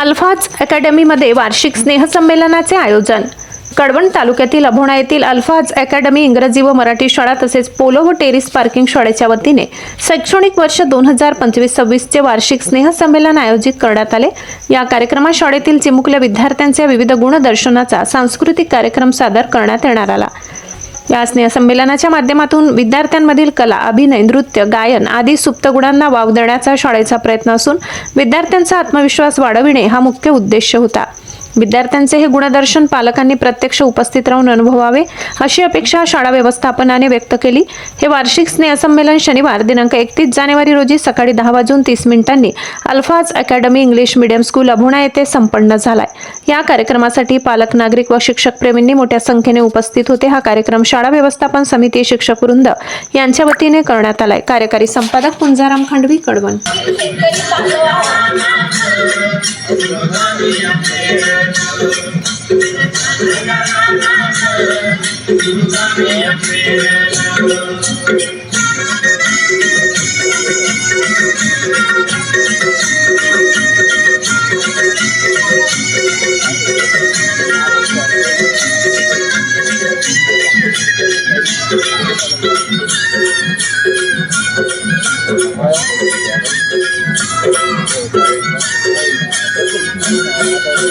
अल्फाज अकॅडमीमध्ये वार्षिक स्नेहसंमेलनाचे आयोजन। कळवण तालुक्यातील अभोणा येथील अल्फाज अकॅडमी इंग्रजी व मराठी शाळा तसेच पोलो व टेरिस पार्किंग शाळेच्या वतीने शैक्षणिक वर्ष 2025-26 चे वार्षिक स्नेहसंमेलन आयोजित करण्यात आले। या कार्यक्रमात शाळेतील चिमुकल्या विद्यार्थ्यांचे विविध गुणदर्शनाचा सांस्कृतिक कार्यक्रम सादर करण्यात येणार आला। या स्नेहसंमेलनाच्या माध्यमातून विद्यार्थ्यांमधील कला, अभिनय, नृत्य, गायन आदी सुप्त गुणांना वाव देण्याचा शाळेचा प्रयत्न असून विद्यार्थ्यांचा आत्मविश्वास वाढविणे हा मुख्य उद्देश होता। विद्यार्थ्यांचे हे गुणदर्शन पालकांनी प्रत्यक्ष उपस्थित राहून अनुभवावे अशी अपेक्षा शाळा व्यवस्थापनाने व्यक्त केली। हे वार्षिक स्नेहसंमेलन शनिवार दिनांक 31 जानेवारी रोजी सकाळी 10:30 अल्फाज academy English medium school Abhona येथे संपन्न झालाय। या कार्यक्रमासाठी पालक, नागरिक व शिक्षक प्रेमींनी मोठ्या संख्येने उपस्थित होते। हा कार्यक्रम शाळा व्यवस्थापन समिती, शिक्षक वृंद यांच्या वतीने करण्यात आलाय। कार्यकारी संपादक पुंजाराम खांडवी, कळवण।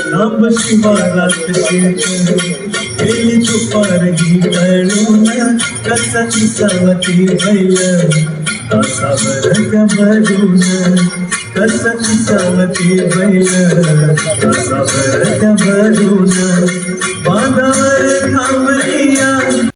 नाम शिवारात गेली तुपारही तळून कसाची सावती बैल तासावर भरून कसाची सावती बैल तासावर भरून बांधावर थांबलिया